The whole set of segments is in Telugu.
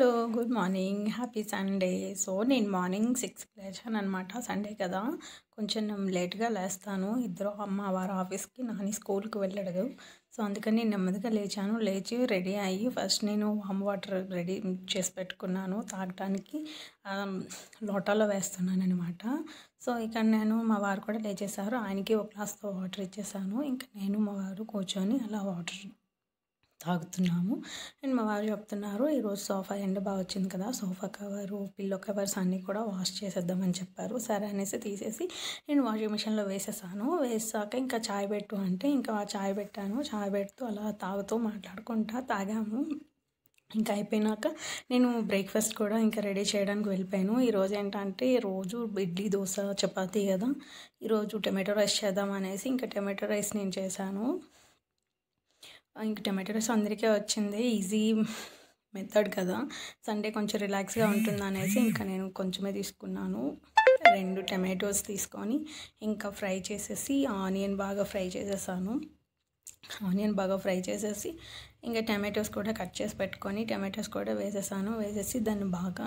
Hello good morning happy Sunday. So నేను మార్నింగ్ 6కి లేచాను అనమాట. సండే కదా కొంచెం లేట్గా లేస్తాను. ఇద్దరు అమ్మ వారు ఆఫీస్కి, నాని స్కూల్కి వెళ్ళాడు. సో అందుకని నేను నెమ్మదిగా లేచాను. లేచి రెడీ అయ్యి ఫస్ట్ నేను వామ్ వాటర్ రెడీ చేసి పెట్టుకున్నాను తాగటానికి. లోటాలో వేస్తున్నాను అనమాట. సో ఇక్కడ నేను మా వారు కూడా లేచేశారు. ఆయనకి ఒక గ్లాస్తో వాటర్ ఇచ్చేసాను. ఇంకా నేను మా వారు కూర్చొని అలా వాటర్ తాగుతున్నాము. అండ్ మా వారు చెప్తున్నారు, ఈరోజు సోఫా ఎండ బాగా వచ్చింది కదా, సోఫా కవరు పిల్లో కవర్స్ అన్నీ కూడా వాష్ చేసేద్దామని చెప్పారు. సరే అనేసి తీసేసి నేను వాషింగ్ మిషన్లో వేసేసాను. వేసాక ఇంకా చాయ్ పెట్టు అంటే ఇంకా చాయ్ పెట్టాను. చాయ్ పెడుతూ అలా తాగుతూ మాట్లాడుకుంటా తాగాము. ఇంకా అయిపోయినాక నేను బ్రేక్ఫాస్ట్ కూడా ఇంకా రెడీ చేయడానికి వెళ్ళిపోయాను. ఈరోజు ఏంటంటే రోజు ఇడ్లీ దోశ చపాతీ కదా, ఈరోజు టమాటో రైస్ చేద్దాం అనేసి ఇంకా టమాటో రైస్ నేను చేశాను. ఇంక టమాటో రైస్ అందరికీ వచ్చింది. ఈజీ మెథడ్ కదా, సండే కొంచెం రిలాక్స్గా ఉంటుంది అనేసి ఇంకా నేను కొంచెమే తీసుకున్నాను. 2 టమాటోస్ తీసుకొని ఇంకా ఫ్రై చేసేసి ఆనియన్ బాగా ఫ్రై చేసేసాను. ఆనియన్ బాగా ఫ్రై చేసేసి ఇంకా టమాటోస్ కూడా కట్ చేసి పెట్టుకొని టమాటోస్ కూడా వేసేసాను. వేసేసి దాన్ని బాగా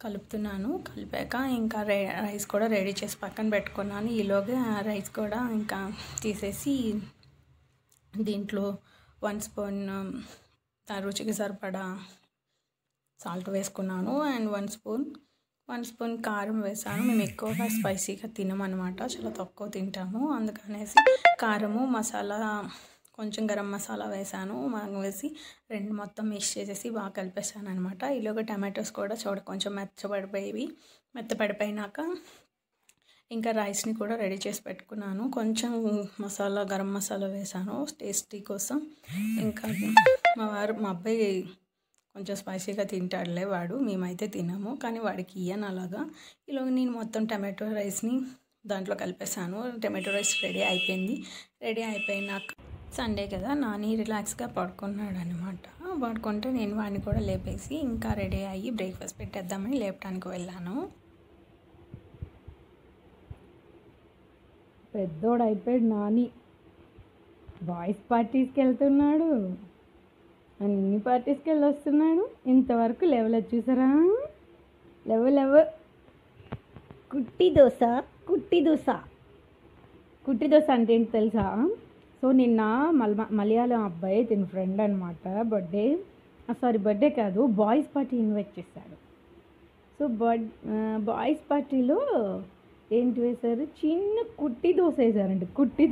కలుపుతున్నాను. కలిపాక ఇంకా రైస్ కూడా రెడీ చేసి పక్కన పెట్టుకున్నాను. ఈలోగా రైస్ కూడా ఇంకా తీసేసి దీంట్లో 1 స్పూన్ రుచికి సరిపడా సాల్ట్ వేసుకున్నాను. అండ్ 1 స్పూన్ కారం వేసాను. మేము ఎక్కువగా స్పైసీగా తినమన్నమాట, చాలా తక్కువ తింటాము. అందుకనేసి కారము, మసాలా, కొంచెం గరం మసాలా వేసాను. వేసి రెండు మొత్తం మిక్స్ చేసేసి బాగా కలిపేసాను అనమాట. ఈలోగా టమాటోస్ కూడా కొంచెం మెత్తపడిపోయినాక ఇంకా రైస్ని కూడా రెడీ చేసి పెట్టుకున్నాను. కొంచెం గరం మసాలా వేసాను టేస్టీ కోసం. ఇంకా మా అబ్బాయి కొంచెం స్పైసీగా తింటాడులే వాడు, మేమైతే తినము, కానీ వాడికి ఇయ్యను అలాగా. ఈలోగా నేను మొత్తం టమాటో రైస్ని దాంట్లో కలిపేసాను. టమాటో రైస్ రెడీ అయిపోయింది. రెడీ అయిపోయినాక సండే కదా నాని రిలాక్స్గా పడుకున్నాడు అనమాట. పడుకుంటే నేను వాడిని కూడా లేపేసి ఇంకా రెడీ అయ్యి బ్రేక్ఫాస్ట్ పెట్టేద్దామని లేపడానికి వెళ్ళాను. పెద్దోడు అయిపోయాడు నాని. బాయ్స్ పార్టీస్కి వెళ్తున్నాడు, అన్ని పార్టీస్కి వెళ్ళి వస్తున్నాడు. ఇంతవరకు లేవలేదు చూసారా. లేవ కుట్టి దోశ అంటే ఏంటి తెలుసా? సో నిన్న మలయాళం అబ్బాయి తిన ఫ్రెండ్ అనమాట, బర్త్డే కాదు, బాయ్స్ పార్టీ ఇన్వైట్ చేశాడు. సో బాయ్స్ పార్టీలో ఏంటి వేశారు, చిన్న కుట్టి దోశ వేశారండి. కుట్టి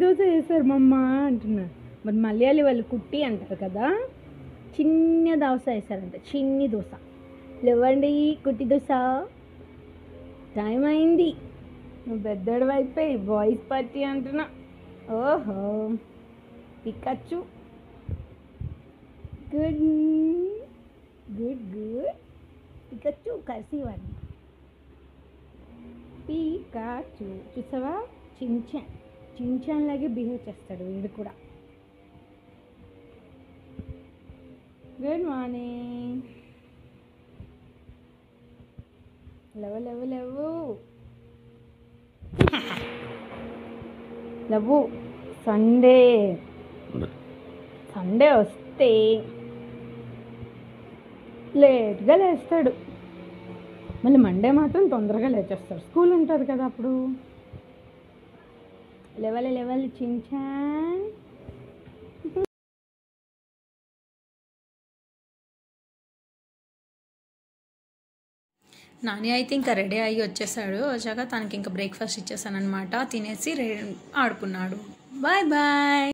దోశ వేశారు మమ్మ అంటున్నారు. మరి మలయాళీ వాళ్ళు కుట్టి అంటారు కదా, చిన్న దోశ వేశారంట, చిన్ని దోశ. లేవండి కుట్టి దోశ, టైం అయింది, నువ్వు పెద్దోడు అయిపోయి బాయ్స్ పార్టీ అంటున్నా. ఓహో పికచ్చు, గుడ్ పికచ్చు కర్సీవాడి పికాచు చూసావా, చించాన్ లాగే బిహేవ్ చేస్తాడు వీడు కూడా. Good morning. లవ్వు సండే వస్తే లేట్గా లేస్తాడు, మళ్ళీ మండే మాత్రం తొందరగా లేచేస్తాడు, స్కూల్ ఉంటుంది కదా అప్పుడు. Level Shinchan. నాని అయితే ఇంకా రెడీ అయ్యి వచ్చాక తనకి ఇంకా బ్రేక్ఫాస్ట్ ఇచ్చేసాను అనమాట. తినేసి ఆడుకున్నాడు. బాయ్.